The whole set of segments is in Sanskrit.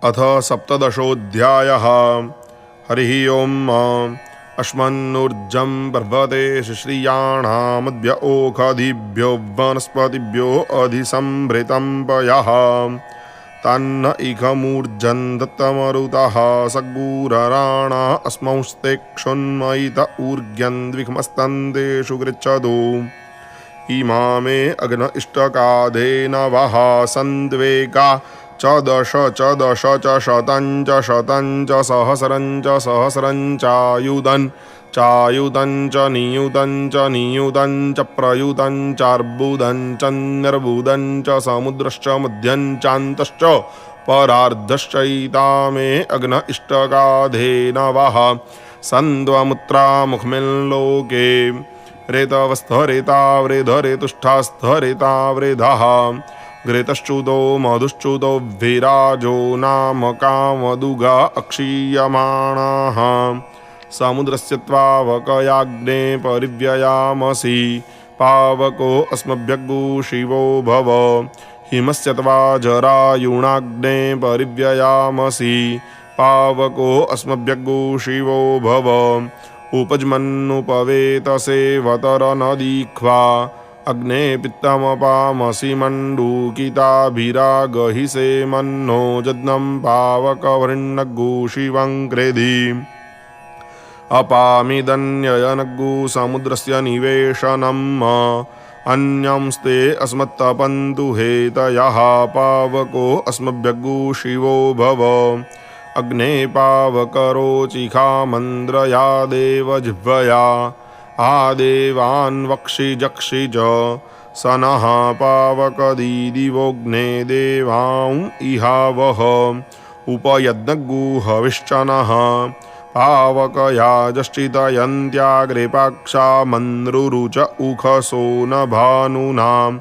अथ सप्तदशोऽध्यायः। हरिः ओम्। अस्मन्नूर्जं पर्वते श्रियाणामद्य ओषधीभ्यो वनस्पतिभ्यो अधिसंभृतं पयः तन्न इखमूर्जन् दत्तमरुतः सगुरराणा अस्मंस्ते क्षुन्मयित ऊर्ग्यन् द्विखमस्तन्तेषु गृच्छतु इमामे अग्न इष्टकाधेन वः सन्द्वेका च दश च दश च शतं च शतं च सहस्रं च सहस्रं चायुधं चायुधं च नियुतं च प्रयुतं चार्बुदं च निर्बुदं च समुद्रश्च मध्यं चान्तश्च परार्धश्चैतामे अग्न इष्टकाधेन वः सन्द्वमुत्रामुखमिल्लोके रेतवस्थरेतावृधरेतुष्ठास्थरेतावृधः घृतश्च्युतो मधुश्च्युतो विराजो नाम कामदुगा अक्षीयमाणाः समुद्रस्य त्वावकयाग्ने परिव्ययामसि पावको अस्मभ्यग्गु शिवो भव हिमस्य त्वा जरायुणाग्ने परिव्ययामसि पावको अस्मभ्यग्गु शिवो भव उपजमन्नुपवेतसे वतरनदीख्वा अग्ने पित्तमपामसि मण्डूकिताभिरागहिषे मन्नो जज्ञं पावकवृण्णग्गु शिवं क्रेधि अपामिदन्ययनग्गु समुद्रस्य निवेशनम् अन्यंस्ते अस्मत्तपन्तु हेतयः पावको अस्मभ्यग्गु शिवो भव अग्ने पावकरोचिखामन्द्रया देवजिह्वया आदेवान् वक्षिजक्षिज स नः पावकदीदिवोऽग्ने देवां इहावः उपयज्ञगुहविश्चनः पावकयाजश्चितयन्त्याग्रे पाक्षा मन्रुरुच उखसो न भानुनां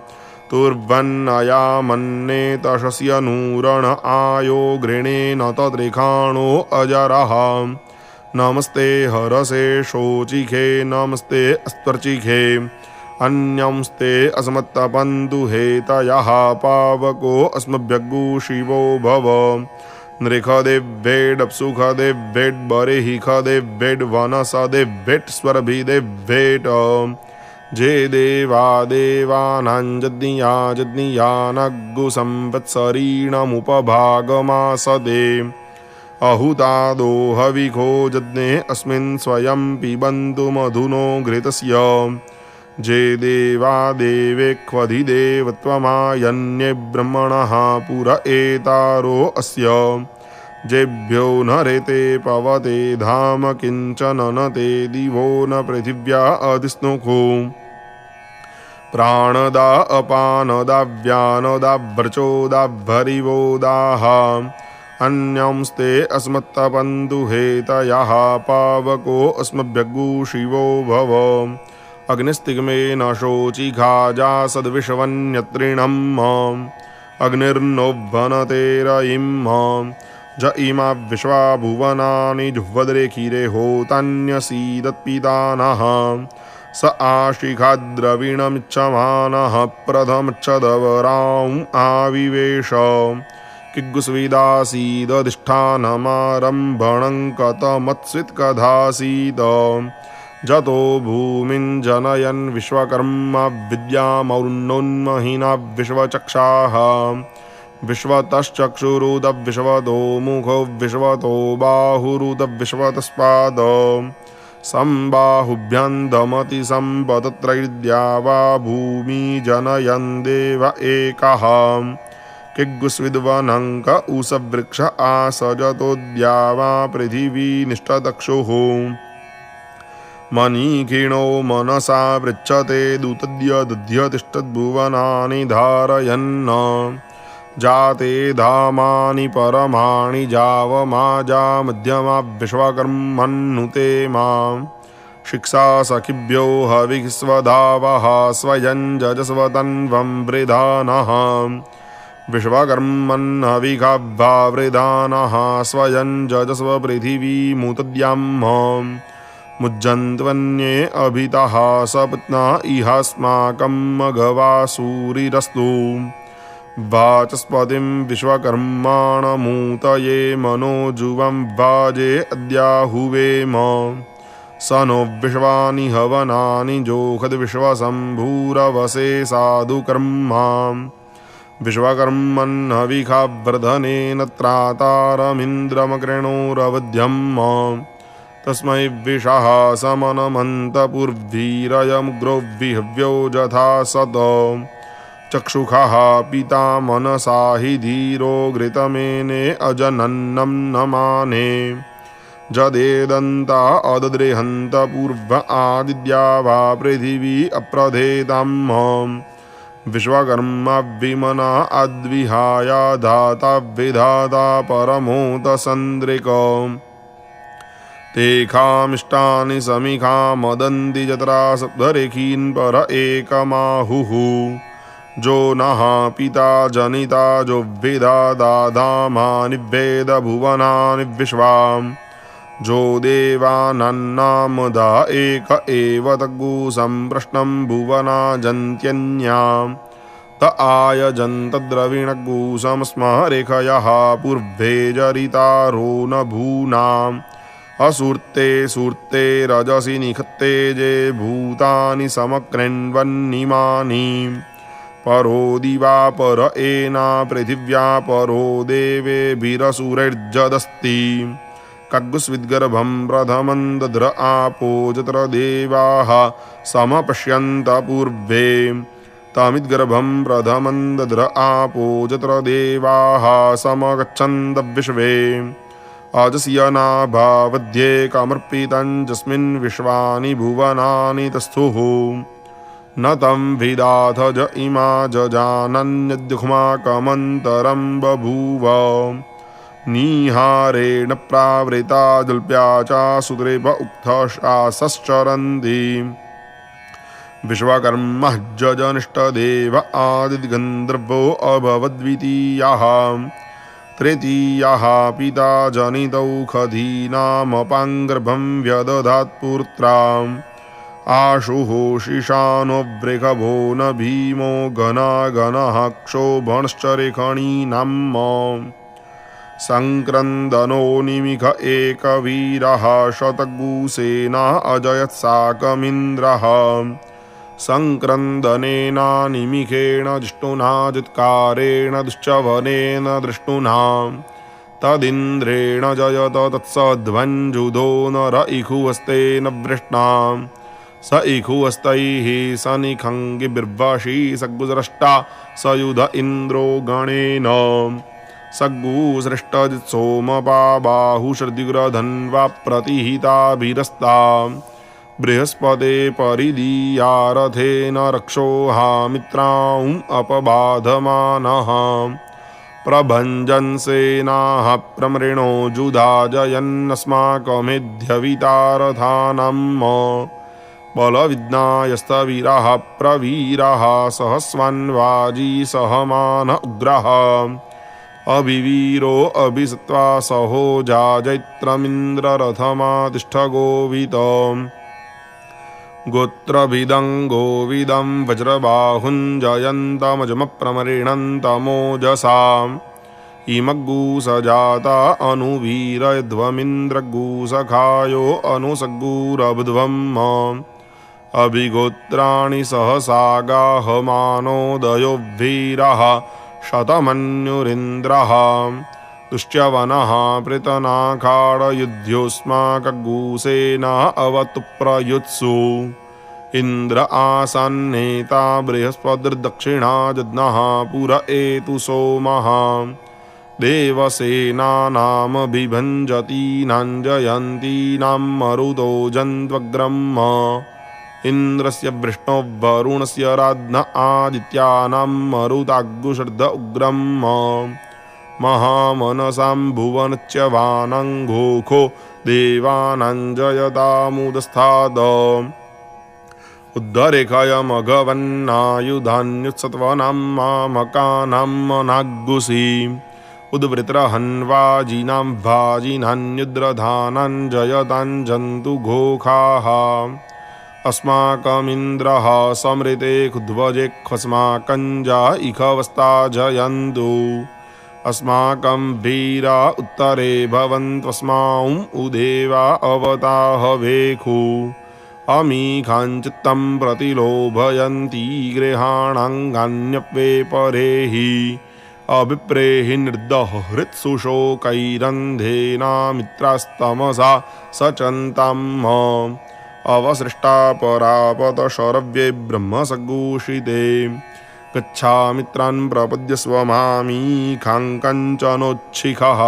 तुर्वन्नयामन्ने तशस्य नूरण आयो गृणेन तद्रेखाणो अजरः नमस्ते हरसे शोचिखे नमस्ते अस्त्वर्चिखे अन्यंस्ते अस्मत्तपन्तु हेतयः पावको अस्मभ्यग्गु शिवो भव नृखदेव्येडप्सुखदेव्येड् बर्हिखदेव्येड् वनसदेव्येट् स्वर्भिदेव्येट् जे देवा देवानां जज्ञिया जज्ञियानग्गु संवत्सरीणमुपभागमासदे अहुतादो हविखो जज्ञे अस्मिन् स्वयं पिबन्तु मधुनो घृतस्य जे देवा देवेक्वधिदेवत्वमायन्ये ब्रह्मणः पुर एतारो अस्य जेभ्यो न रेते पवते धाम किञ्चन न ते दिवो न पृथिव्या अधिस्नुखो प्राणदा अपानदा व्यानदा व्रचोदा भरिवोदाः अन्यंस्ते अस्मत्तपन्तु हेतयः पावको अस्मभ्यग्गु शिवो भव अग्निस्तिग्मेन शोचिखाजा सद्विषवन्यत्रिणम् अग्निर्नोभनतेरयिम् ज इमा विश्वा भुवनानि जुह्वद्रेखिरे होतान्यसीदत्पितानः स आशिखाद्रविणमिच्छमानः प्रथमच्छदवरां आविवेश किग्गुस्विदासीदधिष्ठानमारम्भणं कतमत्स्वित्कथासीद जतो भूमिं जनयन् विश्वकर्मा विद्यामौर्णोन्महिना विश्वचक्षाः विश्वतश्चक्षुरुदविश्वतो मुखो विश्वतो बाहुरुदविश्वतस्पाद सम्बाहुभ्यां दमति सम्पदत्रैर्द्या वा भूमि जनयन् देव एकः किग्गुस्विद्वनङ्क ऊसवृक्ष आसजतोद्या वा पृथिवी निष्ठदक्षुः मनीखिणो मनसा पृच्छते दूतद्य दध्यतिष्ठद्भुवनानि धारयन् जाते धामानि परमाणि जावमाजा मध्यमा विश्वकर्मन्नुते मां शिक्षा सखिभ्यो हविस्वधावः स्वयं जजस्वतन्वं वृधानः विश्वकर्मन् हविखाभ्यावृधानः स्वयं जजस्व पृथिवीमुतद्याम् मुज्जन्त्वन्ये अभितः सपत्ना इहास्माकं मघवासूरिरस्तु वाचस्पतिं विश्वकर्माणमूतये मनोजुवं वाजे अद्याहुवेम स नो विश्वानि हवनानि जोषद्विश्वशम्भूरवसे साधुकर्मा विश्वकर्मन्नविखावर्धनेन त्रातारमिन्द्रमकृणोरवध्यम् तस्मै विषः समनमन्तपुर्वीरयमुग्रो विहव्यो जथा सत चक्षुषः पिता मनसा हि धीरो घृतमेने अजनन्नं नमाने जदेदन्ता अदद्रिहन्त पूर्व आदिद्या वा पृथिवी अप्रधेताम् विश्वकर्मा विमना अद्विहाया धाता विधाता परमोतसन्द्रिक तेखामिष्टानि समिखा मदन्ति जत्रा सप्तरेखीन् पर एकमाहुः जो नः पिता जनिता जो विधाता धामानि वेद भुवनानि विश्वाम् जो देवानान्नामदा एक एव तग्गु सम्प्रश्नं भुवना जन्त्यन्याम् त आयजन्तद्रविणग्गु समस्मा रेखयः पूर्वे जरितारो न भूनाम् असूर्ते सूर्ते रजसि निखत्ते जे भूतानि समकृण्वन्निमानि परो दिवा पर एना पृथिव्या परो देवेभिरसुरैर्जदस्ति कग्गुस्विद्गर्भं प्रथमं दध्र आपो जत्र देवाः समपश्यन्त पूर्वे तमिद्गर्भं प्रथमं दध्र आपो जत्र देवाः समगच्छन्त विश्वे अजस्य नाभावध्ये कामर्पितं यस्मिन् विश्वानि भुवनानि तस्थुः न तं विदाथ ज इमा जजानन्यद्युग्माकमन्तरं बभूव निहारेण प्रावृता जल्प्या च सुद्रेप उक्थशासश्चरन्ति विश्वकर्मा जजनिष्ठदेव आदिगन्धर्वो अभवद्वितीयः तृतीयः पिता जनितौषधीनामपाङ्गर्भं व्यदधात् पुत्राम् आशुः शिशानो वृषभो न भीमो घनाघनः क्षोभणश्च रेखणीनाम् संक्रन्दनो निमिष एकवीरः शतगुसेना अजयत्साकमिन्द्रः संक्रन्दनेन निमिषेण जिष्णुना जित्कारेण दुश्चवनेन दृष्टुना तदिन्द्रेण जयत तत्सध्वञ्जुधो नर इखुवस्तेन वृष्णा स इखुवस्तैः सनिखङ्गिर्वशी सग्गुसृष्टा सयुध इन्द्रो गणेन सग्गुसृष्टजित्सोमपाबाहुश्रुतिग्रधन्वा प्रतिहिताभिरस्ता बृहस्पते परिदीयारथेन रक्षोहामित्राम् अपबाधमानः प्रभञ्जन्सेनाः प्रमृणो जुधा जयन्नस्माकमेध्यवितारथानम् बलविज्ञायस्तवीरः प्रवीरः सहस्वान्वाजी सहमान उग्रः अभिवीरो अभिसत्वा सहो जाजैत्रमिन्द्ररथमातिष्ठ गोत्रभिदं गोविदं वज्रबाहुञ्जयन्तमजमप्रमरिणन्तमोजसा इमग्गूसजाता अनुवीरध्वमिन्द्रगूसखायो अनुसग्गूरब्ध्वम् अभिगोत्राणि सहसागाहमानोदयो वीरः शतमन्युरिन्द्रः दुश्चवनः पृतनाखाडयुध्योऽस्माकगूसेना अवतु प्रयुत्सु इन्द्र आसन्नेता बृहस्पतिर्दक्षिणा जज्ञः पुर एतु सोमः देवसेनानामभिभञ्जतीनां जयन्तीनां मरुतो जन्त्वग्रम् इन्द्रस्य वृष्णो वरुणस्य राज्ञ आदित्यानां मरुताग्गुशर्ध उग्रम् महामनसां भुवनच्यवानङ्घोखो देवानां जयतामुदस्थाद उद्धरेखयमघवन्नायुधान्युत्सत्वनां मामकानां मनाग्गुसि उद्वृत्रहन्वाजिनां भाजिनान्युद्रधानां जयतां जन्तु घोखाः अस्माकमिन्द्रः समृते खुध्वजेऽस्माकञ्जा इखवस्ता जयन्तु अस्माकं वीरा उत्तरे भवन्त्वस्मान् उदेवा अवता हवेखु अमीखाञ्चित्तं प्रतिलोभयन्ति गृहाणाङ्गान्यप्ये परेहि अभिप्रेहि निर्दहृत्सुशोकैरन्धेनामित्रास्तमसा सचन्ताम् अवसृष्टा परापतशरव्ये ब्रह्मसगूषिते गच्छामित्रान् प्रपद्यस्व मामीखाङ्कञ्चनोच्छिखः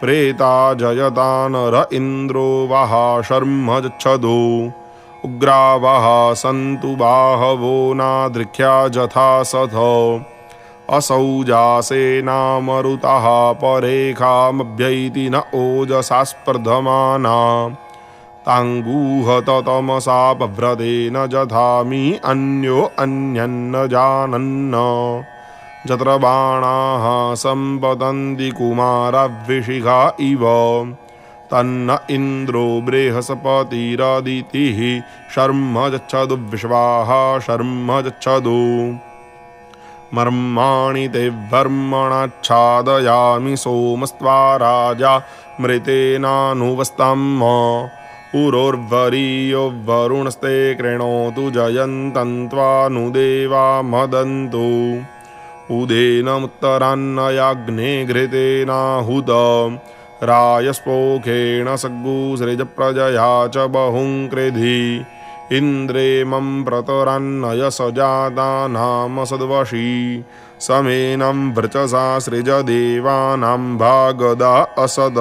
प्रेता जयता नर इन्द्रो वः शर्म गच्छतु उग्रावः सन्तु बाहवो नादृख्या जथा सथ असौ जासेनामरुतः परेखामभ्यैति न ओजसा स्पर्धमाना ताङ्गूहत तमसा पव्रतेन जधामि अन्यो अन्यन्न जानन्न जत्र बाणाः सम्पतन्ति कुमारविशिखा इव तन्न इन्द्रो बृहस्पतिरदितिः शर्म गच्छतु विश्वाः शर्म गच्छतु मर्माणि ते वर्मणाच्छादयामि सोमस्त्वा राजा मृतेनानुवस्ताम् उरोर्वरीयो वरुणस्ते कृणोतु जयन्तन्त्वानुदेवा मदन्तु उदेनमुत्तरान्नयाग्ने घृतेनाहुत रायस्पोखेण सग्गुसृजप्रजया च बहुङ्कृधि इन्द्रे मम प्रतरान्नय सजाता नाम सद्वशी समेनं वृचसा सृजदेवानां भागदा असद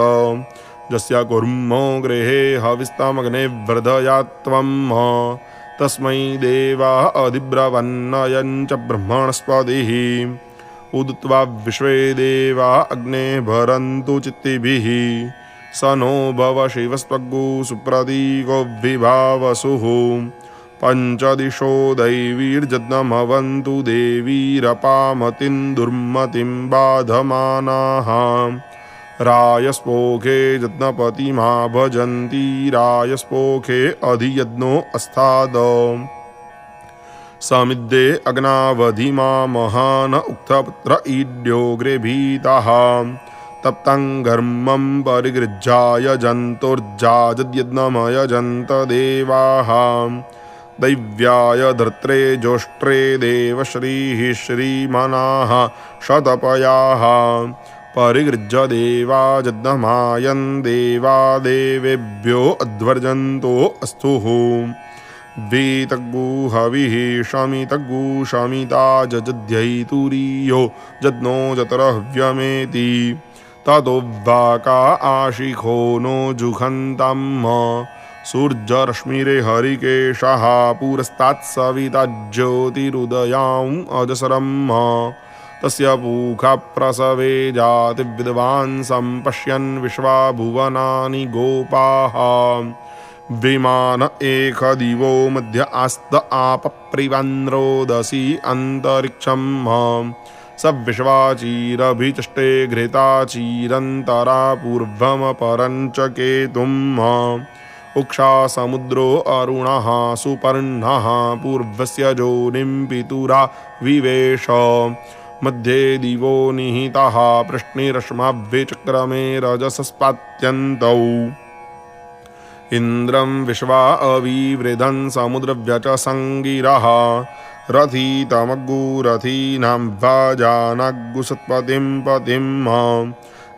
यस्य कुर्मो गृहे हविस्तमग्ने वर्धयात्वं तस्मै देवा अधिब्रवन्नयञ्च ब्रह्मणस्पतिः उदित्वा विश्वे देवा अग्ने भरन्तु चित्तिभिः स नो भव शिवस्त्वग्गु सुप्रतीको विभावसुः पञ्चदिशो दैवीर्जज्ञमवन्तु देवीरपामतिं दुर्मतिं बाधमानाः रायस्पोखे यज्ञपतिमा भजन्ति रायस्पोखे अधियज्ञो अस्ताद समिद्धे अग्नावधिमा महान उक्तपुत्र ईड्योग्रे भीताः तप्तं घर्मं परिगृह्याय जन्तोर्जाजद्यज्ञमयजन्त देवाः दैव्याय धर्त्रे जोष्ट्रे देवश्रीः श्रीमनाः शतपयाः परिगृह्य देवा जज्ञमायन् देवा देवेभ्यो अध्वर्जन्तो अस्तुः वीतग्गु हविः शमितग्गु शमिता जजध्यैतुरीयो जज्ञो जतरहव्यमेति ततो वाका आशिखो नो जुघन्तम् सूर्यरश्मिरे हरिकेशः पुरस्तात् सविता ज्योतिरुदयाम् अजसरम् तस्य पूखा प्रसवे जाति विद्वान् सम्पश्यन् विश्वा भुवनानि गोपाः विमान एक दिवो मध्य आस्त आप प्रिवन्द्रोदसी अंतरिक्षम स विश्वाचीरभिचष्टे घृताचीरन्तरा पूर्वम परञ्च केतुम् उक्षा समुद्रो अरुणः सुपर्णः पूर्वस्य जोनिं पितुरा विवेश मध्ये दिवो निहितः पृष्णिरश्माभ्यचक्रमे रजसस्पात्यन्तौ इन्द्रं विश्वा अविवृधन् समुद्रव्यचसङ्गिरः रथितमग्गुरथीनां भाजानग्गुसत्पतिं पतिं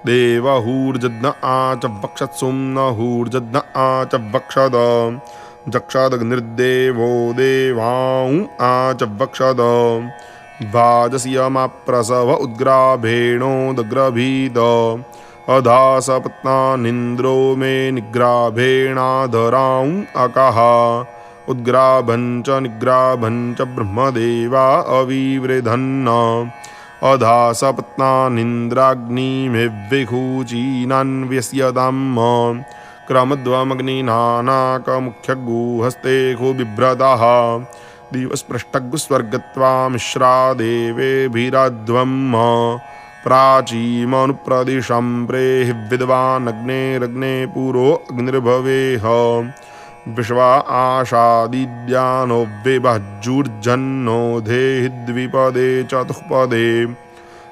देवहूर्जज्ञ आच वक्षत्सुं नहूर्जज्ञ आच वक्षद जक्षदग्निर्देवो देवां आच वक्षद वाजस्यमाप्रसव उद्ग्राभेणोदग्रभीद अधासपत्नानिन्द्रो मे निग्राभेणाधरां अकः उद्ग्राभञ्च निग्राभञ्च ब्रह्मदेवा अविवृधन् अधासपत्नानिन्द्राग्निमेव्विखूचीनान्व्यस्यताम् क्रमद्वमग्निनानाकमुख्यगुहस्तेखो बिभ्रतः दिवस्पृष्टगुस्वर्गत्वा मिश्रा देवेभिराध्वम् प्राचीमनुप्रदिशं प्रेहि विद्वानग्नेरग्ने पुरो अग्निर्भवेह विश्वा आशादिद्यानो विभज्जुर्जन्नो धेहि द्विपदे चतुष्पदे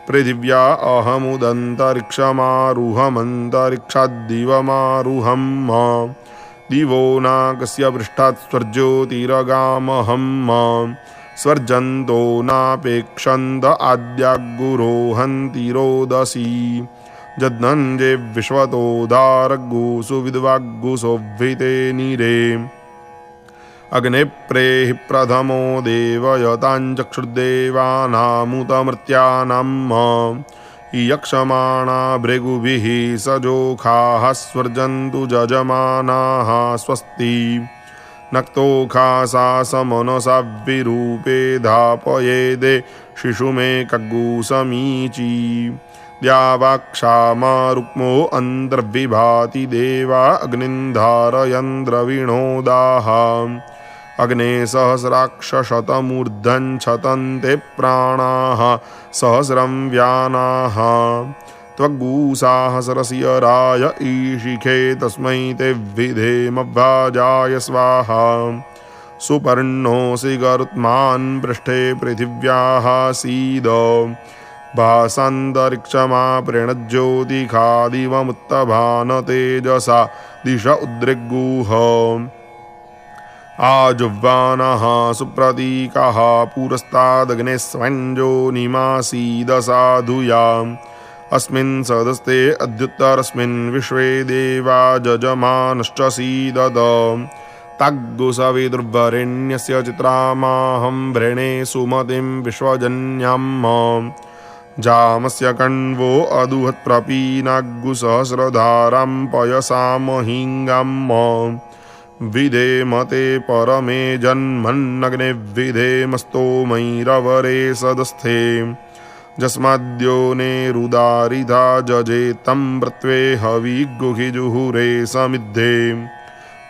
पृथिव्या अहमुदन्तरिक्षमारुहमन्तरिक्षाद्दिवमारुहम् दिवो नाकस्य पृष्ठात् स्वर्ज्योतिरगामहम् स्वर्जन्तो नापेक्षन्त आद्याग्गुरोहन्तिरोदसी जज्ञञ्जे विश्वतोदारग्गुसु विद्वाग्गुसोऽभिते नीरे अग्ने प्रेहि प्रथमो देवयताञ्चक्षुर्देवानामुतमर्त्यानाम् यक्षमाणा भृगुभिः सजोखाः स्वर्जन्तु जजमानाः स्वस्ति नक्तोखासा समनसा विरूपे धापयेदे शिशुमेकग्गुसमीची द्यावाक्षामारुक्मो अन्तर्विभाति देवा अग्निन्धारयन्द्रविणोदाः अग्ने सहस्राक्षशतमूर्धन् छतन्ते प्राणाः सहस्रं व्यानाः त्वग्गुसाहस्रस्य ईशिखे तस्मै ते विधेमभ्याजाय स्वाहा सुपर्णोऽसि गरुत्मान् पृष्ठे पृथिव्याः सीद भासान्तरिक्षमा प्रणज्योतिखादिवमुत्तभान तेजसा दिश उद्रिग्गुः आजुह्वानः सुप्रतीकः पुरस्तादग्ने स्वञ्जो निमासीदसाधुयाम् अस्मिन् सदस्ते अद्युत्तरस्मिन् विश्वे देवा जजमानश्च सीदद ताग्गुसविदुर्वरेण्यस्य चित्रामाहं वृणे सुमतिं विश्वजन्याम् जामस्य कण्वो अदुहत्प्रपीनाग्गुसहस्रधारां पयसामहिङ्गाम् विधेमते परमे जन्मन्नग्ने विधेमस्तोमैरवरे सदस्थे जस्माद्योनेरुदारिधा जजेतं व्रत्वे हविगुहिजुहुरे समिद्धे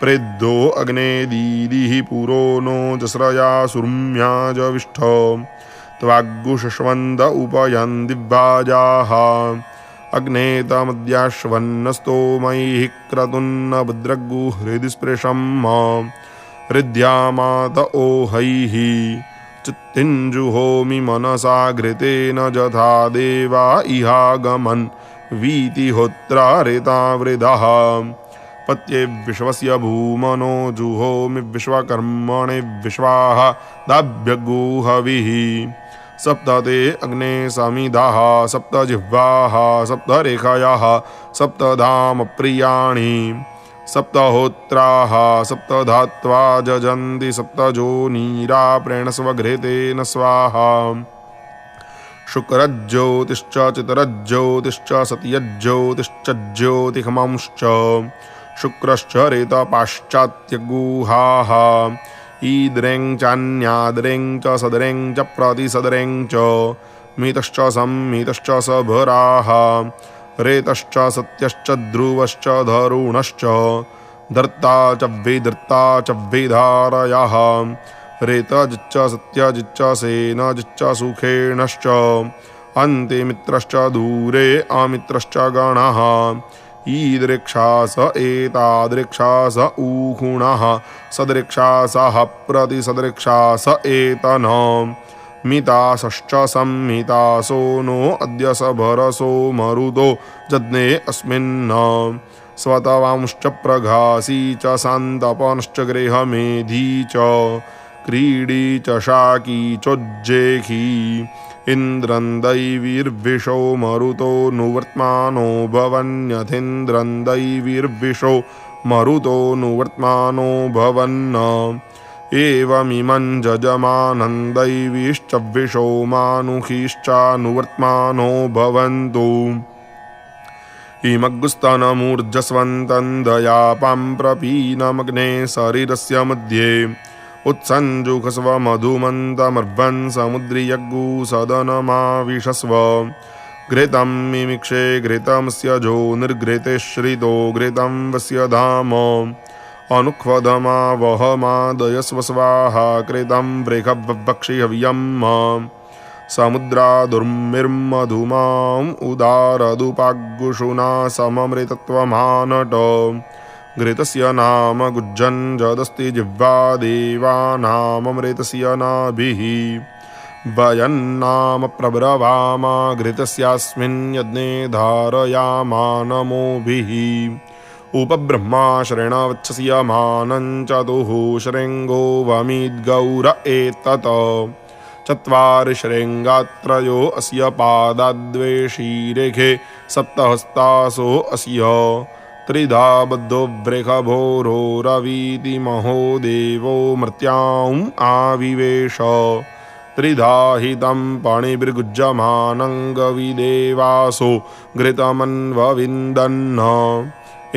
प्रेद्धो अग्ने दीदिः पुरो नो जस्रया सुर्म्या जविष्ठ त्वाग्गुशश्वन्द उपयन् दिव्याजाः अग्ने तमद्याश्वन्नस्तोमैः क्रतुन्न भद्रग्गु हृदि स्पृशम् हृद्यामात ओहैः चित्तिञ्जुहोमि मनसा घृतेन जथा देवा इहागमन् वीतिहोत्रा ऋतावृधः पत्ये विश्वस्य भूमनो जुहोमि विश्वकर्मणे विश्वाः दाभ्यगुहविः सप्तते अग्ने समिधाः सप्तजिह्वाः सप्तरेखयाः सप्तधामप्रियाणि सप्तहोत्राः सप्तधात्वा जजन्ति सप्तजोनीरा प्रेणस्वघृतेन स्वाहा शुक्रज्योतिश्च चितरज्योतिश्च सत्यज्योतिश्च ज्योतिषमांश्च शुक्रश्च ऋतपाश्चात्यगुहाः ईद्रें चान्याद्रें च सदरें च प्रतिसदरें च मितश्च सम्मितश्च सभराः रेतश्च सत्यश्च ध्रुवश्च धरुणश्च धर्ता च विधर्ता च विधारयः रेतजिच्च सत्यजिच्च सेनजिच्च सुखेणश्च अन्ते मित्रश्च दूरे अमित्रश्च गणः ईदृक्षास एतादृक्षास ऊहुणः सदृक्षासः प्रतिसदृक्षास एतन मितासश्च सम्मितासो नो अद्य सभरसो मरुतो जज्ञे अस्मिन् स्वतवांश्च प्रघासी च सान्तपनश्च गृहमेधी च क्रीडी च शाकी चोज्जेखी इन्द्रं दैवीर्विशो मरुतो नुवर्त्मानो भवन्यथीन्द्रं दैवीर्विशो मरुतो नुवर्त्मानो भवन् एवमिमं जजमानं दैवीश्च विशो मानुषीश्चानुवर्त्मानो भवन्तु इमग्गुस्तनमूर्जस्वन्तं दयापां प्रपीनमग्ने शरीरस्य मध्ये उत्सञ्जुखस्वमधुमन्तमर्वन् समुद्रियग्गुसदनमाविशस्व घृतं मिमिक्षे घृतमस्य जो निर्घृते श्रितो घृतं वस्य धाम अनुक्वधमावहमादयस्व स्वाहा कृतं वृषभवक्षि हव्यम् समुद्रादुर्मिर्मधुमाम् उदारदुपाग्गुषुना सममृतत्वमानट घृतस्य नाम गुज्जञ्जदस्ति जिह्वा देवानाममृतस्य नाभिः वयन्नाम प्रब्रवाम घृतस्यास्मिन् यज्ञे धारयामा नमोभिः उपब्रह्मा शरणवत्सस्य मानं चतुः शृङ्गो वमिद्गौर एतत् चत्वारि शृङ्गात्रयो अस्य पादाद्वे शीरेखे सप्तहस्तासो अस्य त्रिधा बद्धो वृषभोरोरवीति महो देवो मर्त्याम् आविवेश त्रिधा हितं पाणिभिर्गुज्यमानं गविदेवासो घृतमन्वविन्दन्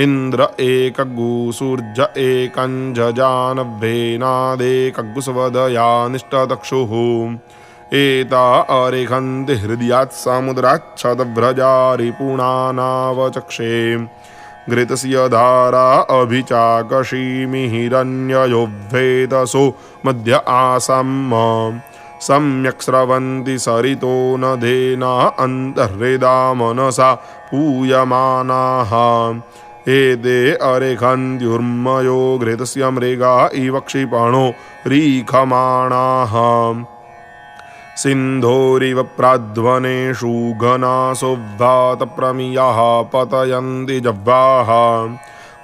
इंद्र एकग्गु सूर्य एकञ्जजानभ्येनादेकग्गुसवदया निष्ठतक्षुः एता अरेखन्ति हृदयात् समुद्राच्छतव्रजा रिपुणानावचक्षे घृतस्य धारा अभिचाकषीमि हिरण्ययोभेदसो मध्य आसम् सम्यक् स्रवन्ति सरितो नदेना अन्तर्हृदा मनसा पूयमानाः एते अरेखन्त्युर्मयो घृतस्य मृगा इव क्षिपणो रीखमाणाः सिन्धोरिव प्राध्वनेषु घनासोद्भातप्रमियाः पतयन्ति जह्वाः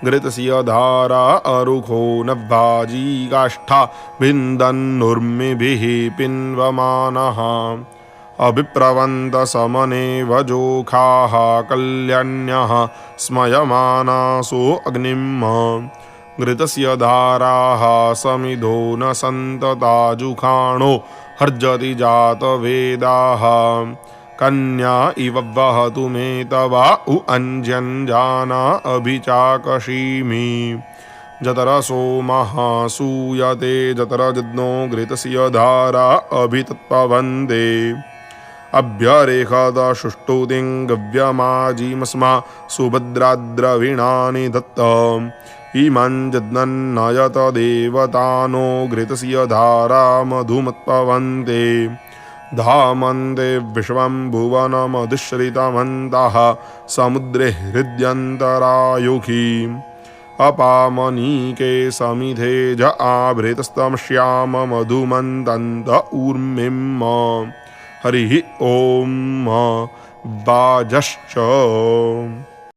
घृतस्य धारा अरुखो नभ्भाजी काष्ठा भिन्दन्नुर्मिभिः पिन्वमानः अभिप्रवन्तसमने वजोखाः कल्याण्यः स्मयमानासो अग्निम् घृतस्य धाराः समिधो न सन्तताजुखाणो हर्जति जातवेदाः कन्या इव वहतु मे तवा उ अंजन्जाना अभिचाकषीमि जतरसो महासूयते जतरजज्ञो घृतस्य धारा अभितत्पवन्ते अभ्यरेखदशुष्टुतिं गव्यमाजीमस्मा सुभद्राद्रविणानि दत्त इमं जज्ञन्नयत देवतानो घृतस्य धारा मधुमत्पवन्ते धामन्ते विश्वं भुवनमधिश्रितमन्तः समुद्रे हृद्यन्तरायुखि अपामनीके समिधे ज आवृतस्तमश्याम मधुमन्तन्त ऊर्मिम् हरिः ॐ वाजश्च।